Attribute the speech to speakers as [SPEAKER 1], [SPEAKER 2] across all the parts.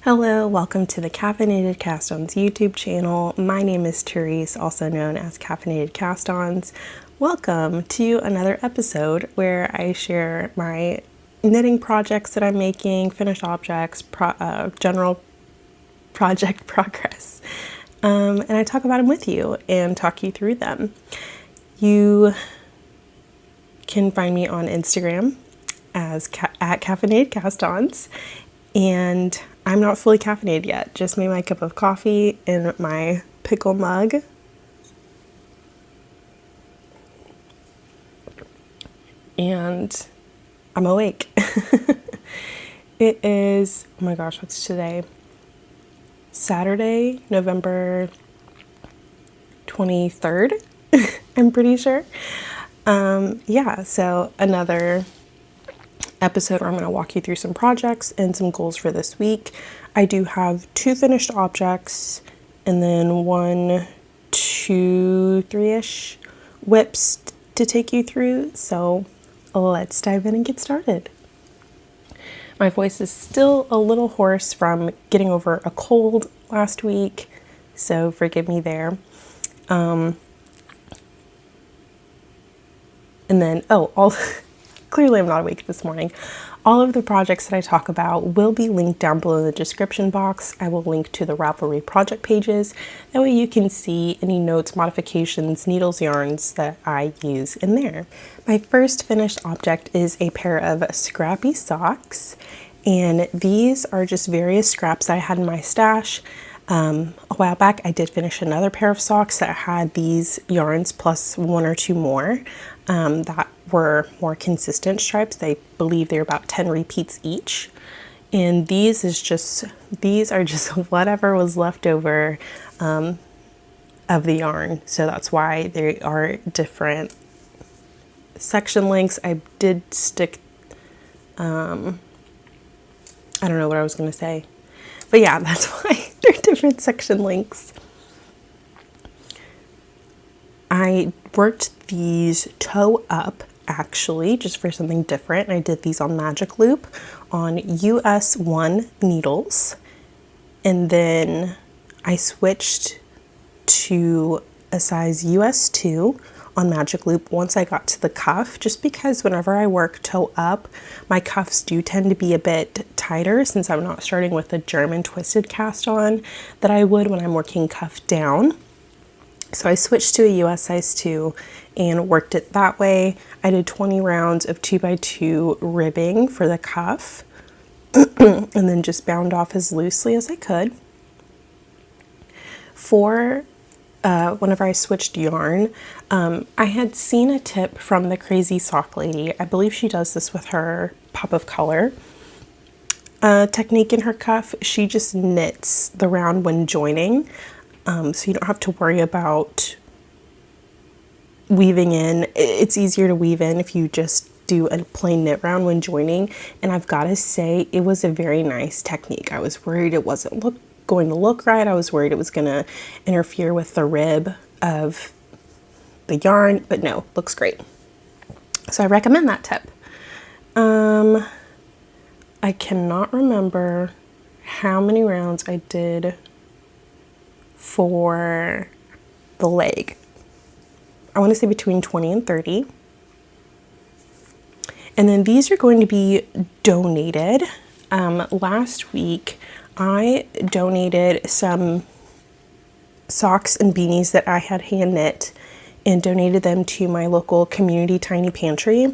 [SPEAKER 1] Hello, welcome to the Caffeinated Cast-Ons YouTube channel. My name is Therese, also known as Caffeinated Cast-Ons. Welcome to another episode where I share my knitting projects that I'm making, finished objects, general project progress, and I talk about them with you and talk you through them. You can find me on Instagram as at Caffeinated Cast-Ons, and I'm not fully caffeinated yet, just made my cup of coffee in my pickle mug. And I'm awake. It is, oh my gosh, what's today? Saturday, November 23rd, I'm pretty sure. So another episode where I'm going to walk you through some projects and some goals for this week. I do have 2 finished objects and then 1, 2, 3-ish whips to take you through. So let's dive in and get started. My voice is still a little hoarse from getting over a cold last week, so forgive me there. And then, clearly I'm not awake this morning. All of the projects that I talk about will be linked down below in the description box. I will link to the Ravelry project pages. That way you can see any notes, modifications, needles, yarns that I use in there. My first finished object is a pair of Scrappy socks. And these are just various scraps I had in my stash. A while back, I did finish another pair of socks that had these yarns plus 1 or 2 more that were more consistent stripes. I believe they're about 10 repeats each. And these are just whatever was left over of the yarn. So that's why they are different section lengths. I did stick, I don't know what I was going to say. But yeah, that's why they're different section lengths. I worked these toe up actually just for something different. I did these on Magic Loop on US 1 needles. And then I switched to a size US 2 on Magic Loop once I got to the cuff, just because whenever I work toe up, my cuffs do tend to be a bit tighter since I'm not starting with a German twisted cast on that I would when I'm working cuff down. So I switched to a US size 2 and worked it that way. I did 20 rounds of 2x2 ribbing for the cuff and then just bound off as loosely as I could. For whenever I switched yarn, I had seen a tip from the Crazy Sock Lady. I believe she does this with her Pop of Color technique in her cuff. She just knits the round when joining, so you don't have to worry about weaving in. It's easier to weave in if you just do a plain knit round when joining, and I've got to say it was a very nice technique. I was worried it wasn't going to look right. I was worried it was going to interfere with the rib of the yarn, but no, looks great. So I recommend that tip. I cannot remember how many rounds I did for the leg. I want to say between 20 and 30. And then these are going to be donated. Last week, I donated some socks and beanies that I had hand knit and donated them to my local community tiny pantry.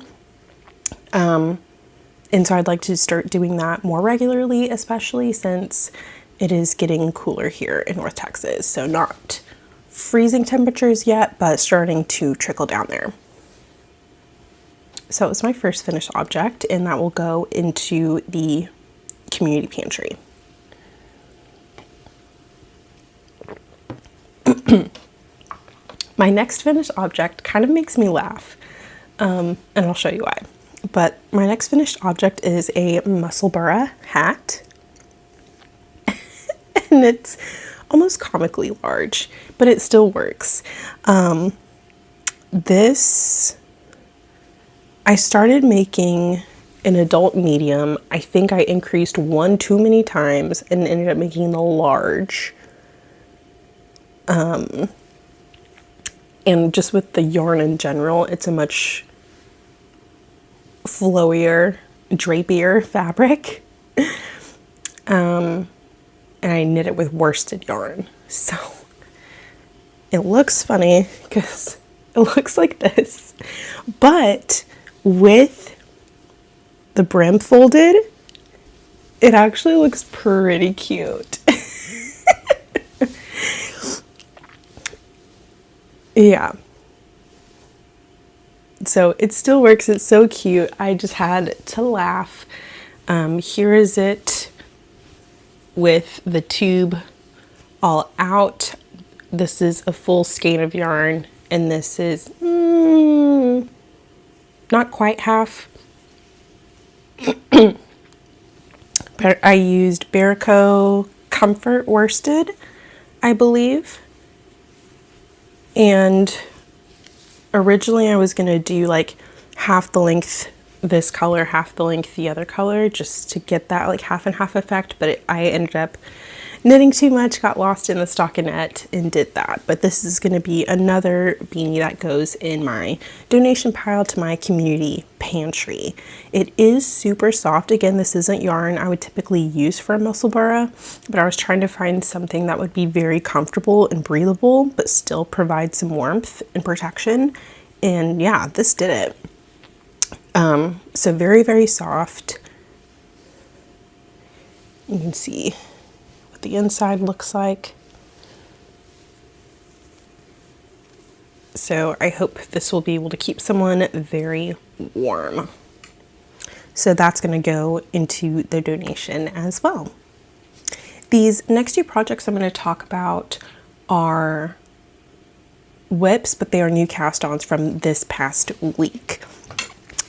[SPEAKER 1] And so I'd like to start doing that more regularly, especially since it is getting cooler here in North Texas. So not freezing temperatures yet, but starting to trickle down there. So it was my first finished object, and that will go into the community pantry. My next finished object kind of makes me laugh, and I'll show you why. But my next finished object is a Musselburgh hat, and it's almost comically large, but it still works. This I started making an adult medium. I think I increased one too many times and ended up making the large. And just with the yarn in general, it's a much flowier, drapier fabric. And I knit it with worsted yarn. So it looks funny because it looks like this, but with the brim folded, it actually looks pretty cute. Yeah. So it still works. It's so cute. I just had to laugh. Here is it with the tube all out. This is a full skein of yarn, and this is not quite half. But I used Barico Comfort worsted, I believe. And originally I was gonna do like half the length this color, half the length the other color, just to get that like half and half effect, but I ended up knitting too much, got lost in the stockinette and did that. But this is going to be another beanie that goes in my donation pile to my community pantry. It is super soft. Again, this isn't yarn I would typically use for a musselburgh, but I was trying to find something that would be very comfortable and breathable, but still provide some warmth and protection. And yeah, this did it. So very, very soft. You can see what the inside looks like. So I hope this will be able to keep someone very warm. So that's going to go into the donation as well. These next two projects I'm going to talk about are whips, but they are new cast-ons from this past week.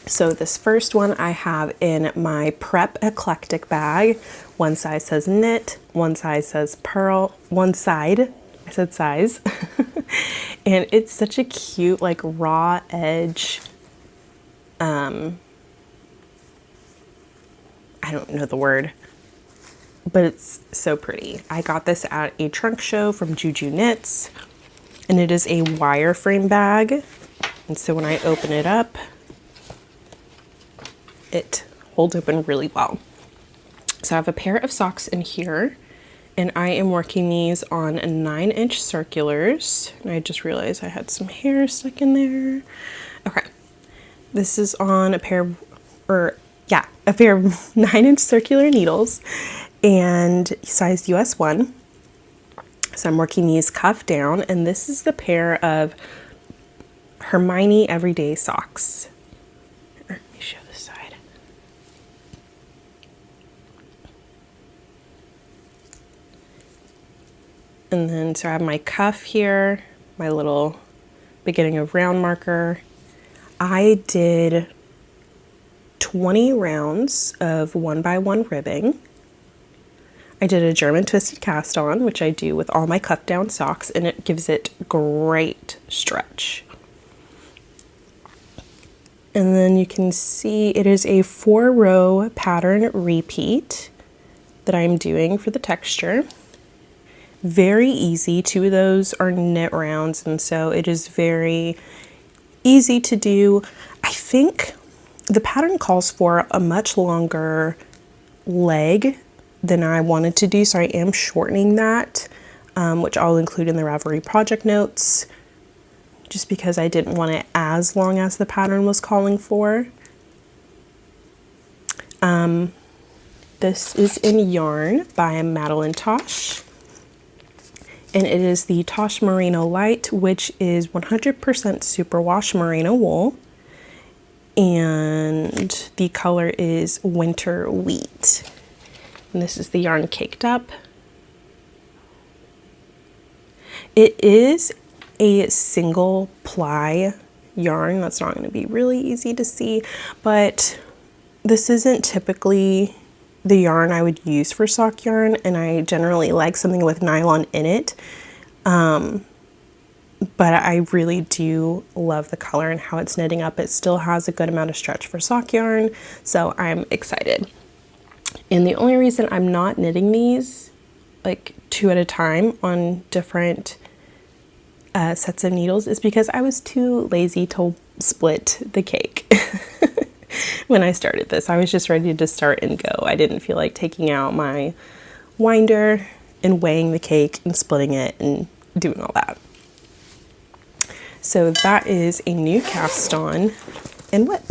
[SPEAKER 1] So this first one I have in my Prep Eclectic bag. One side says knit, one side says purl, one side, I said size. And it's such a cute like raw edge. I don't know the word, but it's so pretty. I got this at a trunk show from Juju Knits, and it is a wireframe bag. And so when I open it up, it holds open really well. So I have a pair of socks in here, and I am working these on 9-inch circulars. And I just realized I had some hair stuck in there. Okay, this is on a pair of 9-inch circular needles and size US 1. So I'm working these cuff down, and this is the pair of Hermione everyday socks. Let me show this side. And then, so I have my cuff here, my little beginning of round marker. I did 20 rounds of 1x1 ribbing. I did a German twisted cast on, which I do with all my cuff down socks, and it gives it great stretch. And then you can see it is a 4-row pattern repeat that I'm doing for the texture. Very easy. 2 of those are knit rounds, and so it is very easy to do. I think the pattern calls for a much longer leg than I wanted to do, so I am shortening that, which I'll include in the Ravelry project notes, just because I didn't want it as long as the pattern was calling for. This is in yarn by Madeline Tosh. And it is the Tosh Merino Light, which is 100% superwash merino wool. And the color is Winter Wheat. And this is the yarn Caked Up. It is a single ply yarn. That's not going to be really easy to see, but this isn't typically the yarn I would use for sock yarn, and I generally like something with nylon in it. but I really do love the color and how it's knitting up. It still has a good amount of stretch for sock yarn, so I'm excited. And the only reason I'm not knitting these like 2 at a time on different sets of needles is because I was too lazy to split the cake. When I started this, I was just ready to start and go. I didn't feel like taking out my winder and weighing the cake and splitting it and doing all that. So that is a new cast on and whip.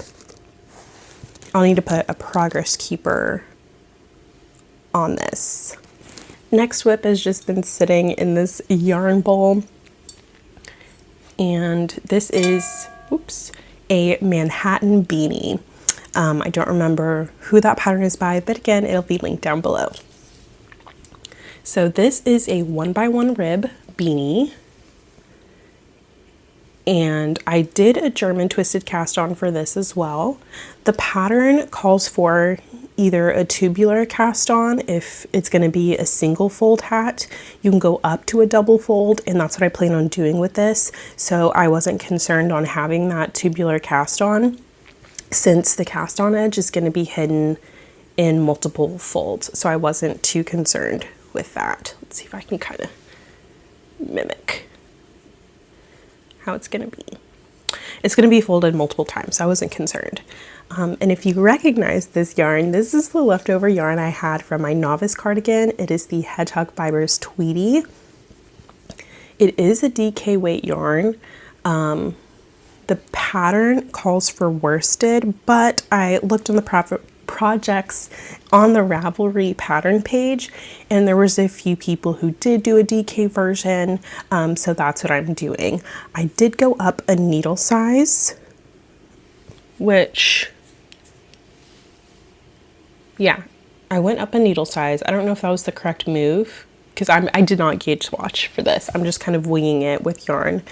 [SPEAKER 1] I'll need to put a progress keeper on this. Next whip has just been sitting in this yarn bowl, and this is, oops, a Manhattan beanie. I don't remember who that pattern is by, but again, it'll be linked down below. So this is a 1x1 rib beanie, and I did a German twisted cast on for this as well. The pattern calls for either a tubular cast on if it's going to be a single fold hat. You can go up to a double fold, and that's what I plan on doing with this. So I wasn't concerned on having that tubular cast on, since the cast on edge is going to be hidden in multiple folds. So I wasn't too concerned with that. Let's see if I can kind of mimic how it's going to be. It's going to be folded multiple times, so I wasn't concerned. And if you recognize this yarn, this is the leftover yarn I had from my novice cardigan. It is the Hedgehog Fibers Tweety. It is a DK weight yarn. The pattern calls for worsted, but I looked on the projects on the Ravelry pattern page, and there was a few people who did do a DK version, so that's what I'm doing. I did go up a needle size, which, yeah, I went up a needle size. I don't know if that was the correct move, because I did not gauge swatch for this. I'm just kind of winging it with yarn.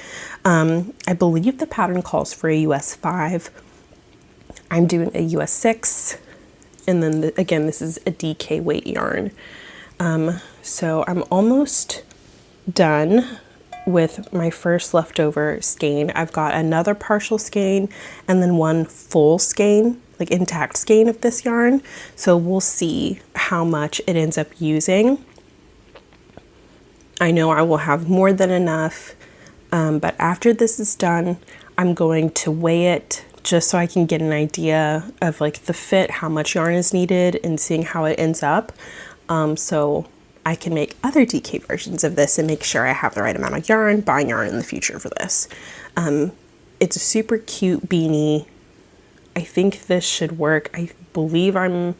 [SPEAKER 1] I believe the pattern calls for a US 5. I'm doing a US 6. And then again, this is a DK weight yarn. So I'm almost done with my first leftover skein. I've got another partial skein and then one full skein, like intact skein of this yarn. So we'll see how much it ends up using. I know I will have more than enough, but after this is done, I'm going to weigh it just so I can get an idea of like the fit, how much yarn is needed, and seeing how it ends up. So I can make other DK versions of this and make sure I have the right amount of yarn, buy yarn in the future for this. It's a super cute beanie. I think this should work. I believe I'm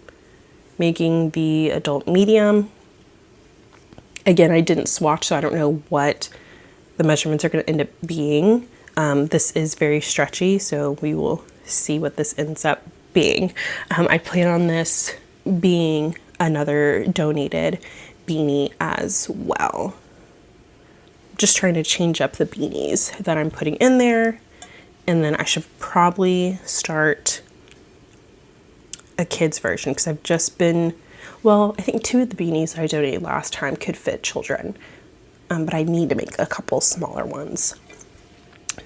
[SPEAKER 1] making the adult medium. Again, I didn't swatch, so I don't know what the measurements are going to end up being. This is very stretchy, so we will see what this ends up being. I plan on this being another donated beanie as well. Just trying to change up the beanies that I'm putting in there, and then I should probably start a kid's version, because I've just been, well, I think 2 of the beanies I donated last time could fit children, but I need to make a couple smaller ones.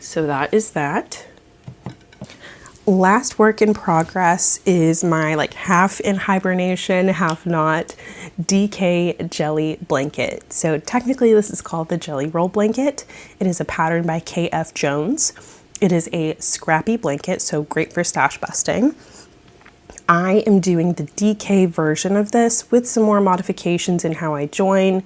[SPEAKER 1] So that is that. Last work in progress is my like half in hibernation, half not DK jelly blanket. So technically this is called the Jelly Roll blanket. It is a pattern by KF Jones. It is a scrappy blanket, so great for stash busting. I am doing the DK version of this with some more modifications in how I join.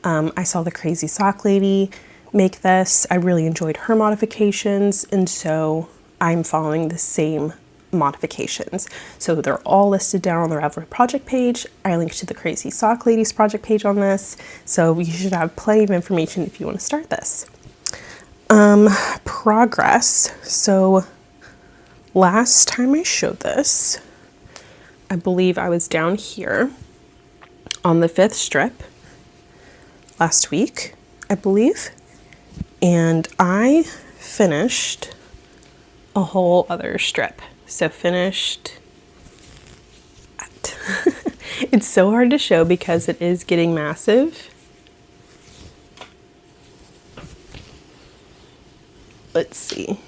[SPEAKER 1] I saw the Crazy Sock Lady make this. I really enjoyed her modifications, and so I'm following the same modifications. So they're all listed down on the Ravelry project page. I linked to the Crazy Sock Lady's project page on this, so you should have plenty of information if you want to start this. Progress. So last time I showed this, I believe I was down here on the 5th strip last week, I believe, and I finished a whole other strip. So finished that. It's so hard to show because it is getting massive. let's see.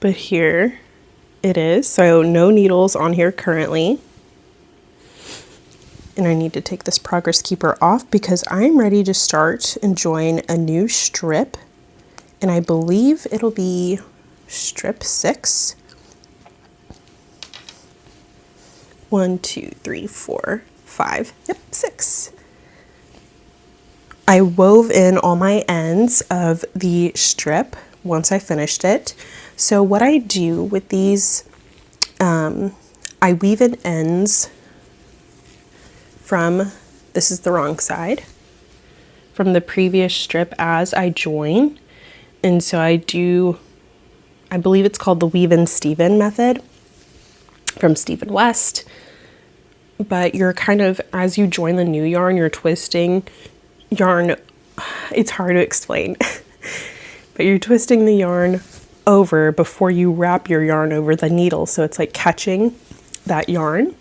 [SPEAKER 1] But here it is. So no needles on here currently. And I need to take this progress keeper off because I'm ready to start and join a new strip. And I believe it'll be strip 6. 1, 2, 3, 4, 5. Yep, 6. I wove in all my ends of the strip once I finished it. So what I do with these, I weave in ends from, this is the wrong side, from the previous strip as I join. And so I believe it's called the Weave in Steven method from Stephen West. But you're kind of, as you join the new yarn, you're twisting yarn. It's hard to explain, but you're twisting the yarn over before you wrap your yarn over the needle. So it's like catching that yarn.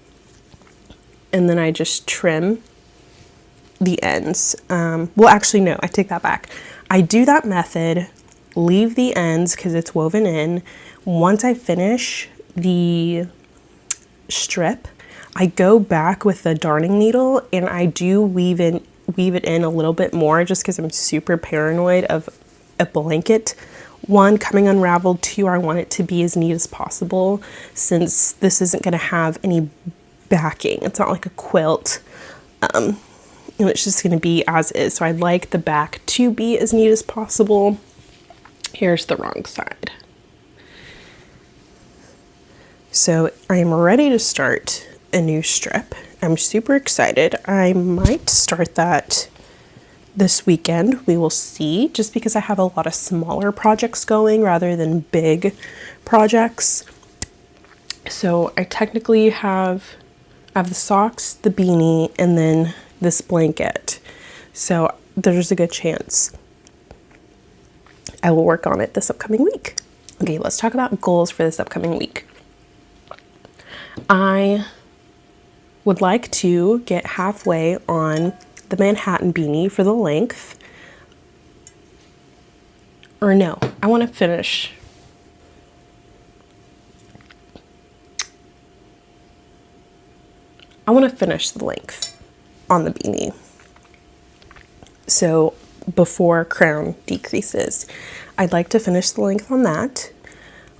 [SPEAKER 1] And then I just trim the ends. Well, actually, no, I take that back. I do that method, leave the ends because it's woven in. Once I finish the strip, I go back with the darning needle and I do weave it in a little bit more just because I'm super paranoid of a blanket. 1, coming unraveled. 2, I want it to be as neat as possible since this isn't going to have any backing. It's not like a quilt. And it's just going to be as is. So I'd like the back to be as neat as possible. Here's the wrong side. So I'm ready to start a new strip. I'm super excited. I might start that this weekend. We will see, just because I have a lot of smaller projects going rather than big projects. So I technically have the socks, the beanie, and then this blanket. So there's a good chance I will work on it this upcoming week. Okay, let's talk about goals for this upcoming week. I would like to get halfway on the Manhattan beanie for the length. Or no, I want to finish. I want to finish the length on the beanie. So before crown decreases, I'd like to finish the length on that.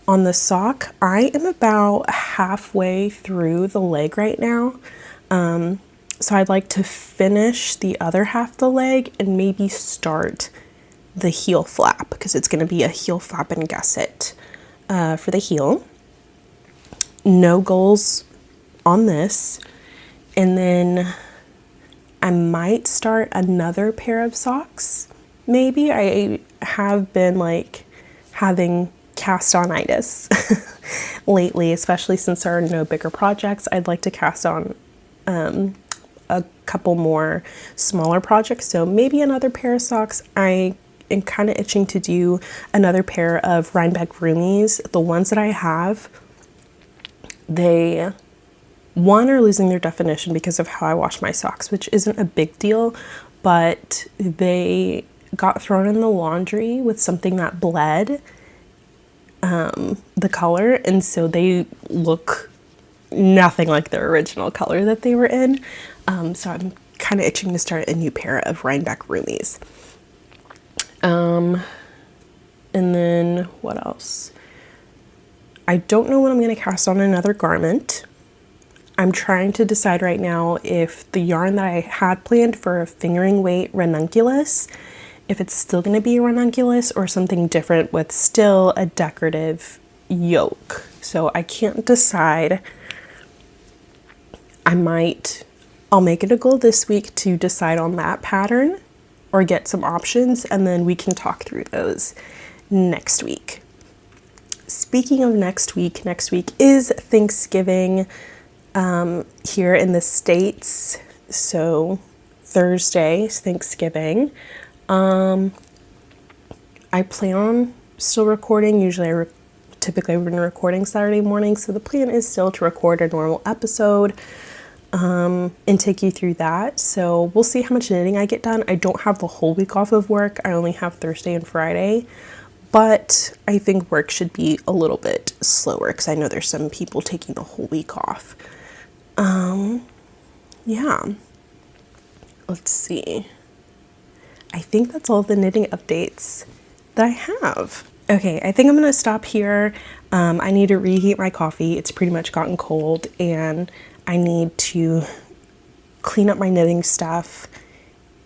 [SPEAKER 1] On the sock, I am about halfway through the leg right now. So I'd like to finish the other half of the leg and maybe start the heel flap because it's going to be a heel flap and gusset for the heel. No goals on this. And then I might start another pair of socks. Maybe I have been like having cast-on-itis lately, especially since there are no bigger projects. I'd like to cast on a couple more smaller projects. So maybe another pair of socks. I am kind of itching to do another pair of Rhinebeck roomies. The ones that I have, they are losing their definition because of how I wash my socks, which isn't a big deal, but they got thrown in the laundry with something that bled the color, and so they look nothing like the original color that they were in. So I'm kind of itching to start a new pair of Rhinebeck roomies. And then what else? I don't know when I'm going to cast on another garment. I'm trying to decide right now if the yarn that I had planned for a fingering weight ranunculus, if it's still going to be a ranunculus or something different with still a decorative yoke. So I can't decide. I'll make it a goal this week to decide on that pattern or get some options, and then we can talk through those next week. Speaking of next week is Thanksgiving here in the States. So Thursday is Thanksgiving. I plan on still recording. Usually typically I've been recording Saturday morning, so the plan is still to record a normal episode and take you through that. So we'll see how much knitting I get done. I don't have the whole week off of work. I only have Thursday and Friday, But I think work should be a little bit slower because I know there's some people taking the whole week off. Yeah. Let's see. I think that's all the knitting updates that I have. Okay, I think I'm gonna stop here. I need to reheat my coffee. It's pretty much gotten cold, and I need to clean up my knitting stuff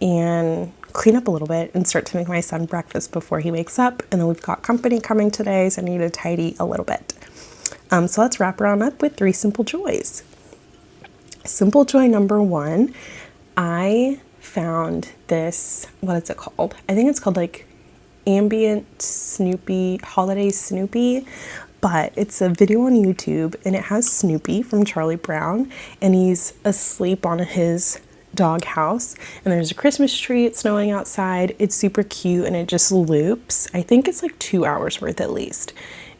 [SPEAKER 1] and clean up a little bit and start to make my son breakfast before he wakes up. And then we've got company coming today, so I need to tidy a little bit. So let's wrap around up with 3 simple joys. Simple joy number 1, I found this, what is it called? I think it's called like Ambient Snoopy, Holiday Snoopy, but it's a video on YouTube, and it has Snoopy from Charlie Brown, and he's asleep on his dog house, and there's a Christmas tree, it's snowing outside, it's super cute, and it just loops. I think it's like 2 hours worth at least.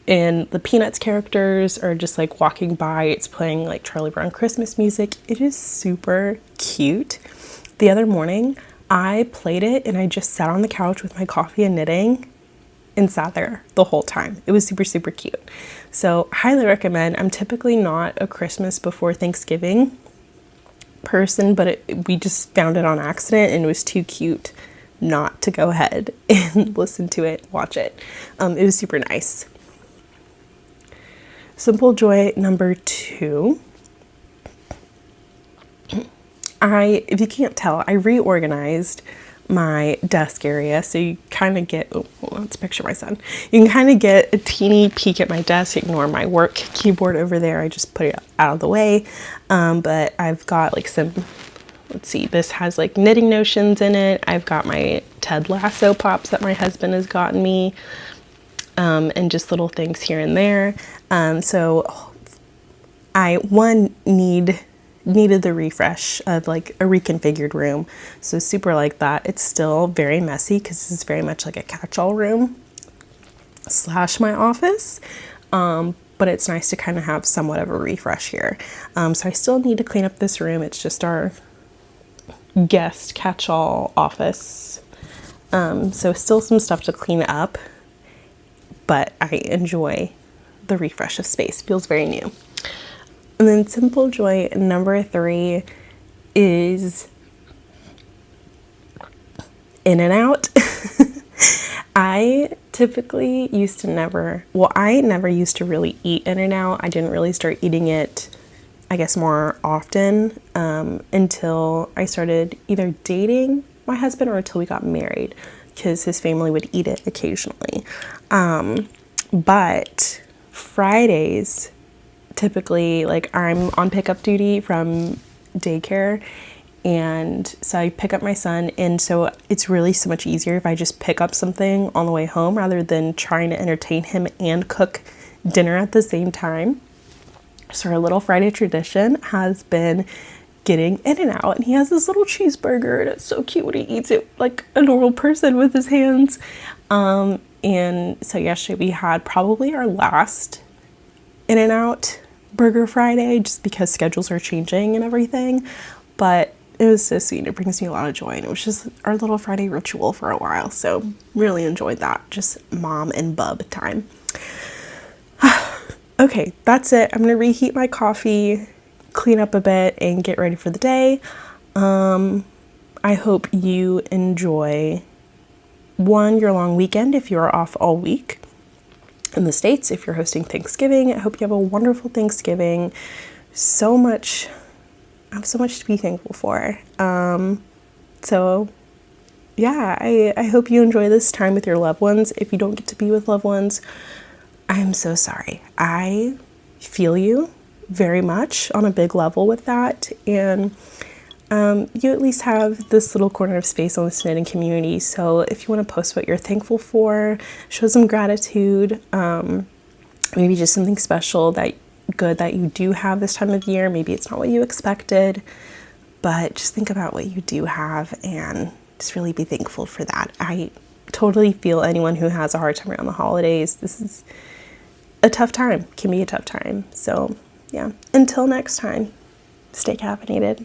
[SPEAKER 1] And the Peanuts characters are just like walking by, it's playing like Charlie Brown Christmas music. It is super cute. The other morning, I played it and I just sat on the couch with my coffee and knitting and sat there the whole time. It was super, super cute. So highly recommend. I'm typically not a Christmas before Thanksgiving person, but we just found it on accident and it was too cute not to go ahead and listen to it, watch it. It was super nice. Simple joy number 2. If you can't tell, I reorganized my desk area, so you kind of get, oh, hold on, let's picture my son. You can kind of get a teeny peek at my desk. Ignore my work keyboard over there. I just put it out of the way. But I've got like some, let's see, this has like knitting notions in it. I've got my Ted Lasso pops that my husband has gotten me, and just little things here and there. So I, needed the refresh of like a reconfigured room. So super like that. It's still very messy because this is very much like a catch-all room / my office. But it's nice to kind of have somewhat of a refresh here. So I still need to clean up this room. It's just our guest catch-all office. So still some stuff to clean up, but I enjoy the refresh of space. Feels very new. And then simple joy number 3 is In-N-Out. I typically used to I never used to really eat In-N-Out. I didn't really start eating it, I guess, more often until I started either dating my husband or until we got married, because his family would eat it occasionally. But Fridays, typically, like, I'm on pickup duty from daycare, and so I pick up my son, and so it's really so much easier if I just pick up something on the way home rather than trying to entertain him and cook dinner at the same time. So our little Friday tradition has been getting In-N-Out, and he has this little cheeseburger, and it's so cute when he eats it like a normal person with his hands. And so yesterday we had probably our last In-N-Out Burger Friday, just because schedules are changing and everything, but it was so sweet. It brings me a lot of joy, and it was just our little Friday ritual for a while, so really enjoyed that. Just mom and bub time. Okay, that's it. I'm gonna reheat my coffee, clean up a bit, and get ready for the day. I hope you enjoy your long weekend if you're off all week. In the States, if you're hosting Thanksgiving, I hope you have a wonderful Thanksgiving. I have so much to be thankful for. So yeah, I hope you enjoy this time with your loved ones. If you don't get to be with loved ones, I'm so sorry. I feel you very much on a big level with that. And you at least have this little corner of space on this knitting community. So if you want to post what you're thankful for, show some gratitude, maybe just something special that you do have this time of year. Maybe it's not what you expected, but just think about what you do have and just really be thankful for that. I totally feel anyone who has a hard time around the holidays. This is a tough time, can be a tough time. So yeah, until next time, stay caffeinated.